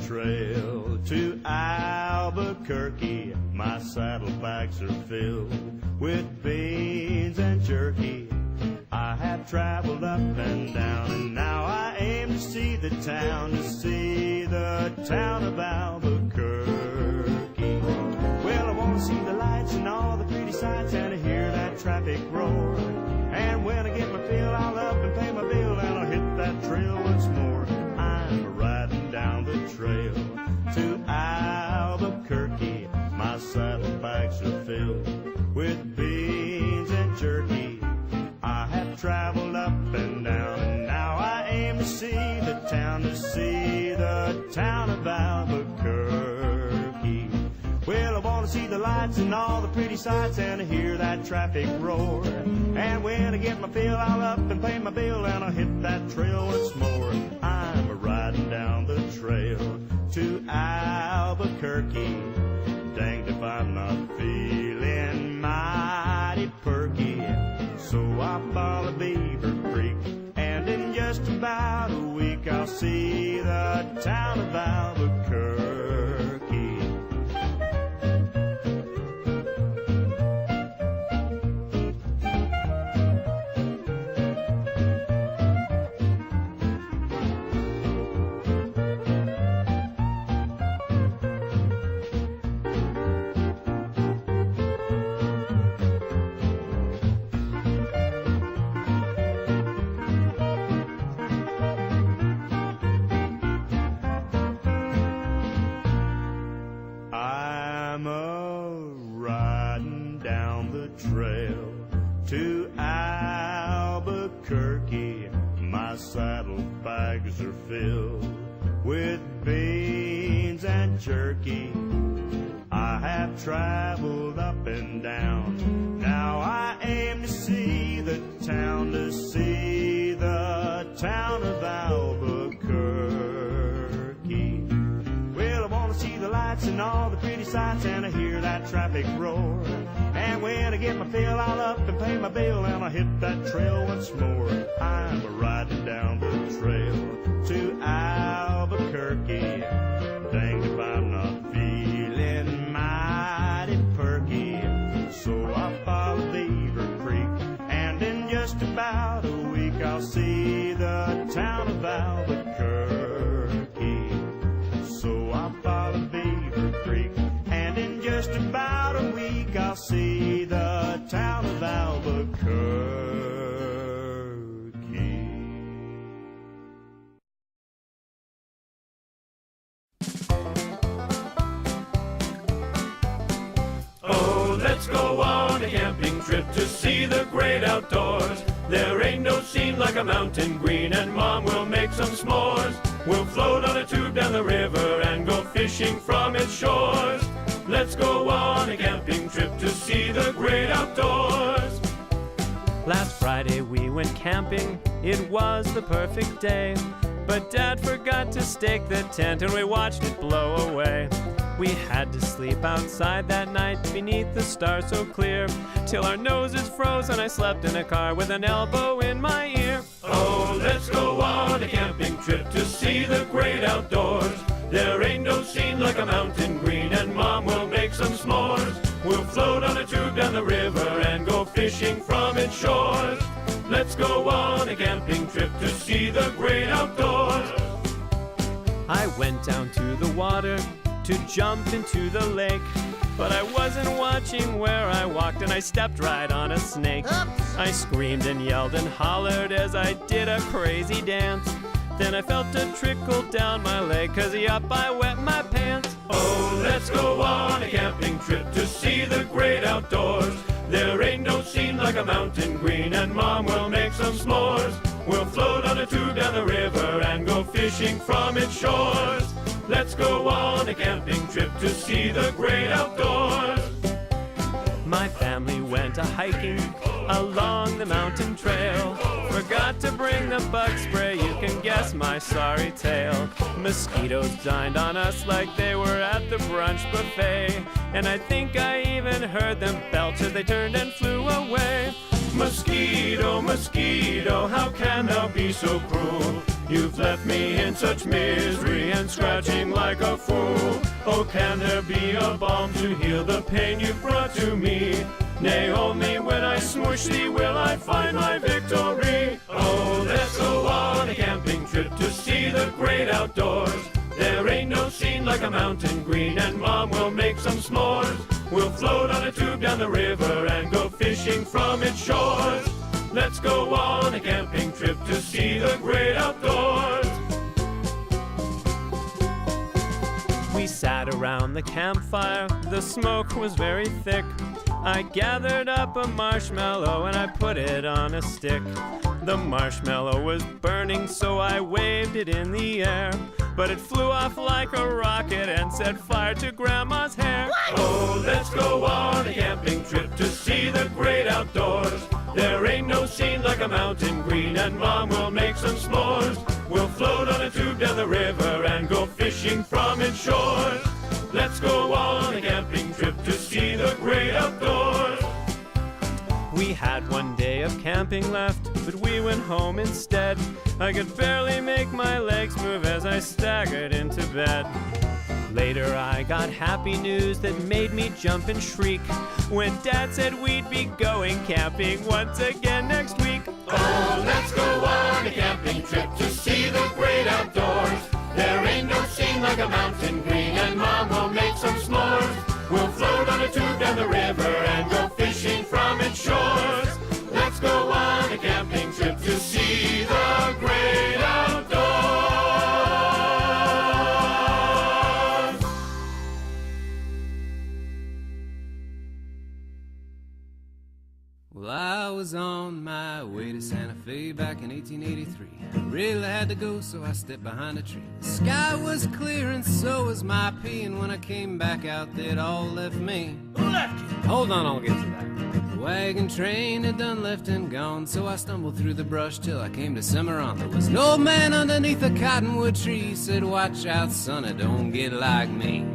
trail to Albuquerque. My saddlebags are filled with beans and jerky. I have traveled up and down, and now I aim to see the town, of Albuquerque. Well, I want to see the lights and all the pretty sights, and to hear that traffic roar. And when I get my fill, I'll up and pay my bill, and I'll hit that trail once more. I'm riding down the trail to Albuquerque. My saddlebags are filled with beans and jerky. I have traveled up and down, and now I aim to see the town, of Albuquerque. Well, I want to see the lights and all the pretty sights, and to hear that traffic roar. And when I get my fill, I'll up and pay my bill, and I'll hit that trail once more. I'm riding down the trail to Albuquerque. Danged if I'm not feeling mighty perky. So I follow Beaver Creek, and in just about a week I'll see the town of Albuquerque. Trail to Albuquerque. My saddlebags are filled with beans and jerky. I have traveled up and down. Now I aim to see the town, of Albuquerque. Well, I want to see the lights and all the pretty sights, and I hear that traffic roar. And when I get my fill, I'll up and pay my bill, and I'll hit that trail once more. I'm riding down the trail to Albuquerque. Danged if I'm not feeling mighty perky. So I follow Beaver Creek, and in just about a week I'll see the town of Albuquerque. So I follow Beaver Creek, and in just about a week I'll see the town of Albuquerque. Oh, let's go on a camping trip to see the great outdoors. There ain't no scene like a mountain green, and Mom will make some s'mores. We'll float on a tube down the river and go fishing from its shores. Let's go on a camping trip to see the great outdoors. Last Friday we went camping, it was the perfect day. But Dad forgot to stake the tent and we watched it blow away. We had to sleep outside that night beneath the stars so clear, till our noses froze and I slept in a car with an elbow in my ear. Oh, let's go on a camping trip to see the great outdoors. There ain't no scene like a mountain green, and Mom will make some s'mores. We'll float on a tube down the river and go fishing from its shores. Let's go on a camping trip to see the great outdoors. I went down to the water to jump into the lake, but I wasn't watching where I walked and I stepped right on a snake. Oops. I screamed and yelled and hollered as I did a crazy dance. Then I felt a trickle down my leg, 'cause yup, I wet my pants. Oh, let's go on a camping trip to see the great outdoors. There ain't no scene like a mountain green, and Mom will make some s'mores. We'll float on a tube down the river and go fishing from its shores. Let's go on a camping trip to see the great outdoors. My family went a-hiking along the mountain trail. Forgot to bring the bug spray, you can guess my sorry tale. Mosquitoes dined on us like they were at the brunch buffet, and I think I even heard them belch as they turned and flew away. Mosquito, mosquito, how can thou be so cruel? You've left me in such misery and scratching like a fool. Oh, can there be a balm to heal the pain you've brought to me? Nay, only when I smush thee will I find my victory. Oh, let's go on a camping trip to see the great outdoors. There ain't no scene like a mountain green, and Mom will make some s'mores. We'll float on a tube down the river and go fishing from its shores. Let's go on a camping trip to see the great outdoors. We sat around the campfire, the smoke was very thick. I gathered up a marshmallow and I put it on a stick. The marshmallow was burning, so I waved it in the air. But it flew off like a rocket and set fire to Grandma's hair. Oh, let's go on a camping trip to see the great outdoors. There ain't no scene like a mountain green, and Mom will make some s'mores. We'll float on a tube down the river and go fishing from its shores. Let's go on a camping trip to see the great outdoors. We had one day of camping left, but we went home instead. I could barely make my legs move as I staggered into bed. Later I got happy news that made me jump and shriek when Dad said we'd be going camping once again next week. Oh, let's go on a camping trip to see the great outdoors. There ain't no scene like a mountain green, and Mom will make some s'mores. We'll float on a tube down the river and go fishing from its shores. Let's go on a camping trip to see the great outdoors. Well, I was on my way to Santa Fe back in 1883. I really had to go, so I stepped behind a tree. The sky was clear and so was my pee, and when I came back out, they'd all left me. Who left you? Hold on, I'll get to that. The wagon train had done left and gone, so I stumbled through the brush till I came to Cimarron. There was an old man underneath a cottonwood tree. He said, "Watch out, son, it don't get like me."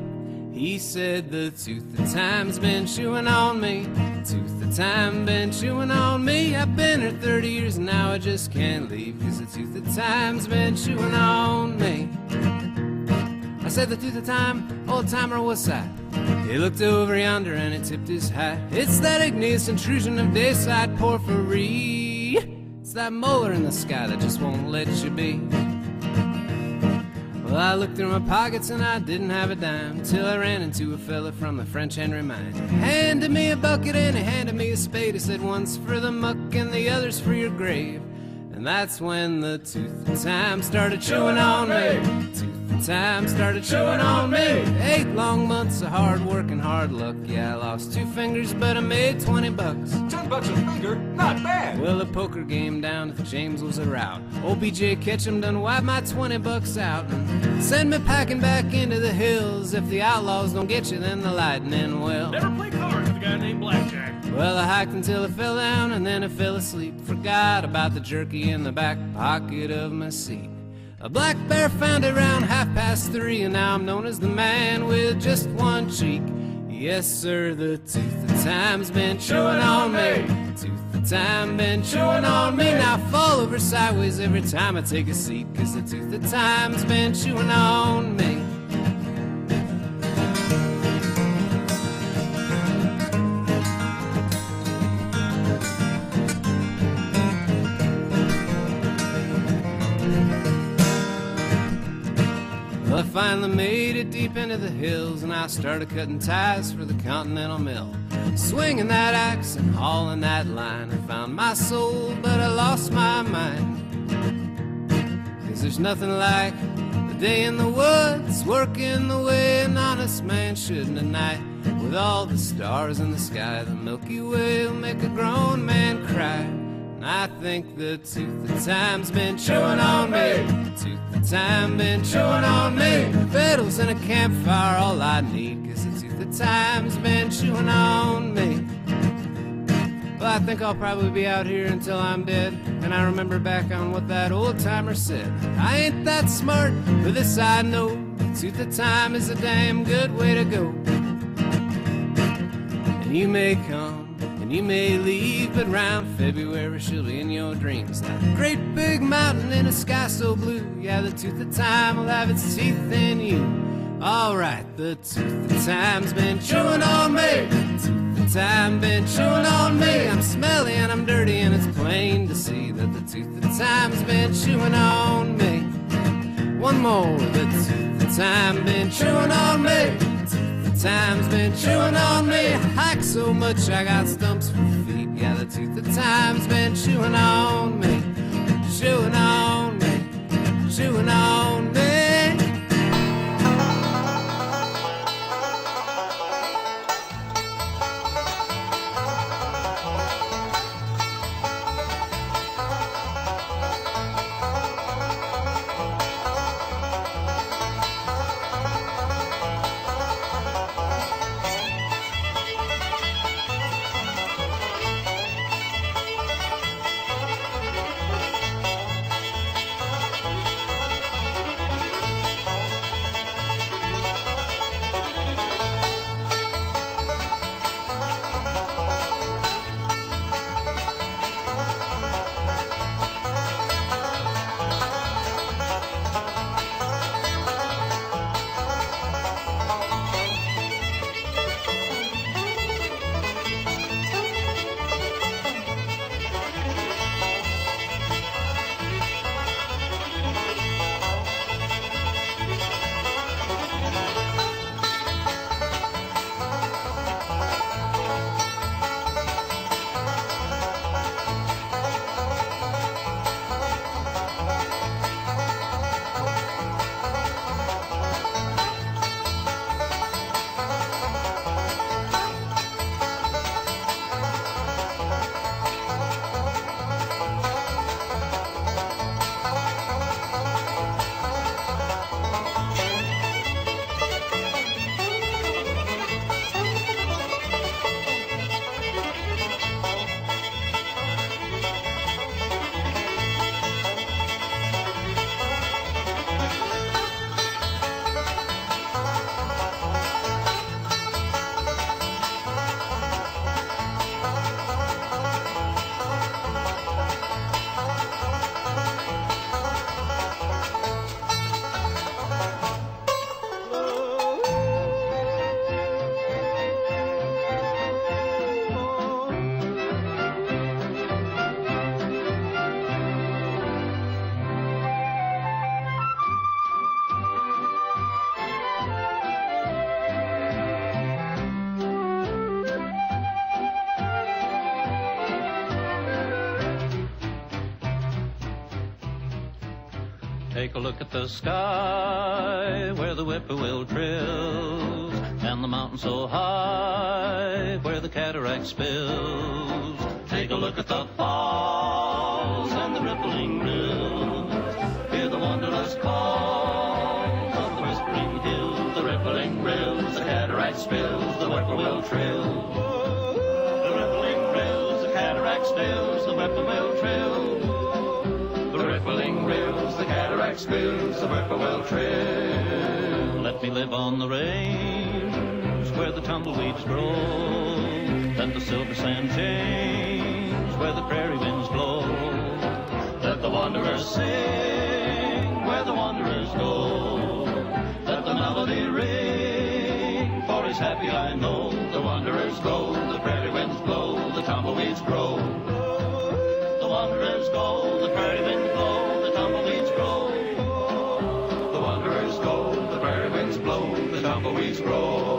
He said, "The tooth of time's been chewing on me. The tooth of time been chewing on me. I've been here 30 years and now I just can't leave, 'cause the tooth of time's been chewing on me." I said, "The tooth of time, old timer, what's that?" He looked over yonder and he tipped his hat. "It's that igneous intrusion of dayside porphyry. It's that molar in the sky that just won't let you be." Well, I looked through my pockets and I didn't have a dime, till I ran into a fella from the French Henry mine. He handed me a bucket and he handed me a spade. He said, "One's for the muck and the other's for your grave." And that's when the tooth of time started chewing on me. Tooth of time started chewing on me. 8 long months of hard work and hard luck. Yeah, I lost 2 fingers, but I made $20. $10 a finger? Not bad. Well, the poker game down at the James was a rout. Old BJ Ketchum done wiped my $20 out and send me packing back into the hills. If the outlaws don't get you, then the lightning will. Never play cards with a guy named Blackjack. Well, I hiked until I fell down and then I fell asleep. Forgot about the jerky in the back pocket of my seat. A black bear found it round 3:30, and now I'm known as the man with just one cheek. Yes, sir, the tooth of time's been chewing on me. Tooth of time been chewing on me. Now I fall over sideways every time I take a seat, 'cause the tooth of time's been chewing on me. Well, I finally made it deep into the hills, and I started cutting ties for the Continental Mill. Swinging that axe and hauling that line, I found my soul, but I lost my mind. 'Cause there's nothing like a day in the woods, working the way an honest man should in the night. With all the stars in the sky, the Milky Way will make a grown man cry. And I think the tooth of time's been chewing on me. The tooth of time been chewing on me. Fiddles and a campfire, all I need, 'cause the tooth of time's been chewing on me. Well, I think I'll probably be out here until I'm dead, and I remember back on what that old timer said. I ain't that smart, but this I know, the tooth of time is a damn good way to go. And you may come and you may leave, but round February she'll be in your dreams. That great big mountain in a sky so blue, yeah, the tooth of time will have its teeth in you. Alright, the tooth of time's been chewing on me. The tooth of time been chewing on me. I'm smelly and I'm dirty, and it's plain to see that the tooth of time's been chewing on me. One more, the tooth of time been chewing on me. The time's been chewing on me. I hike so much I got stumps for feet. Yeah, the tooth of time's been chewing on me. Chewing on me. Chewing on me. Take a look at the sky where the whippoorwill trills, and the mountain so high where the cataract spills. Take a look at the falls and the rippling rills. Hear the wondrous calls of the whispering hills, the rippling rills, the cataract spills, the whippoorwill trills. The rippling rills, the cataract spills, the whippoorwill trills. The rippling rills, the cataract spills, the whippoorwill trail. Let me live on the range where the tumbleweeds grow. Let the silver sand change where the prairie winds blow. Let the wanderers sing where the wanderers go. Let the melody ring, for he's happy I know. The wanderers go, the prairie winds blow, the tumbleweeds grow. The wanderers go, the prairie winds blow, the tumbleweeds grow. The wanderers go, the prairie winds blow, the tumbleweeds grow.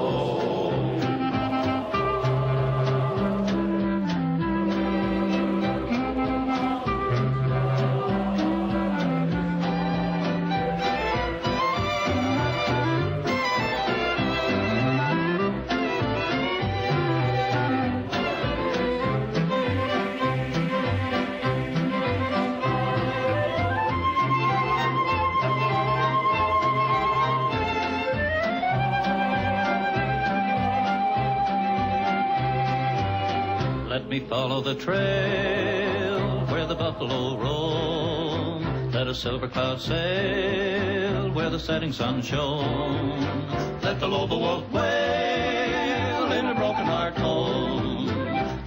Let me follow the trail where the buffalo roam. Let a silver cloud sail where the setting sun shone. Let the lobo wolf wail in a broken heart home.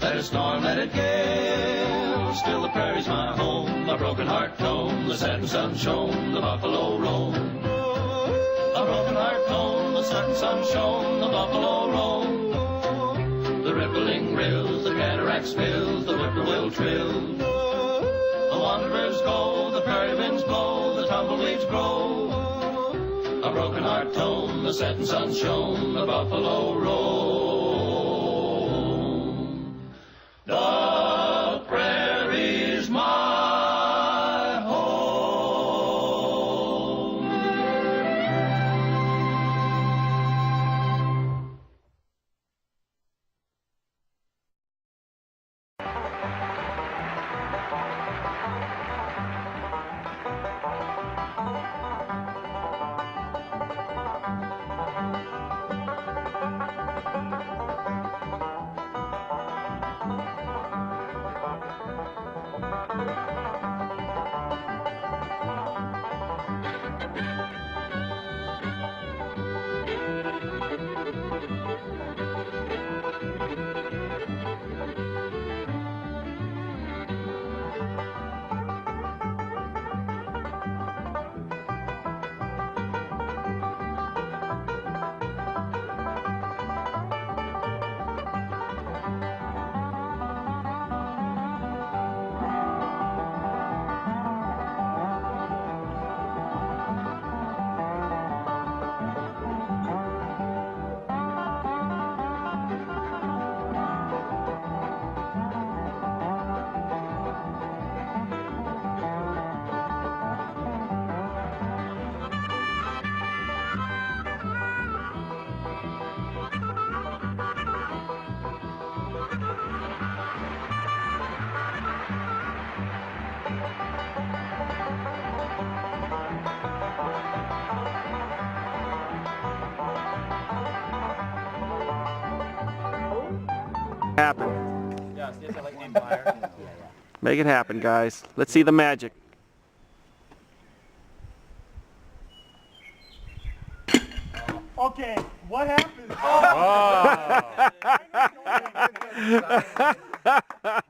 Let Let it storm, let it gale, still the prairie's my home. A broken heart tone, the setting sun shone, the buffalo roam. A broken heart tone, the setting sun shone, the buffalo roam. The rippling rills, the cataract spills, the whippoorwill trills. The wanderers go, the prairie winds blow, the tumbleweeds grow. A broken heart tone, the setting sun shone, the buffalo roam. The prairie's my home. Happen. Make it happen, guys. Let's see the magic. Okay, what happened? Oh.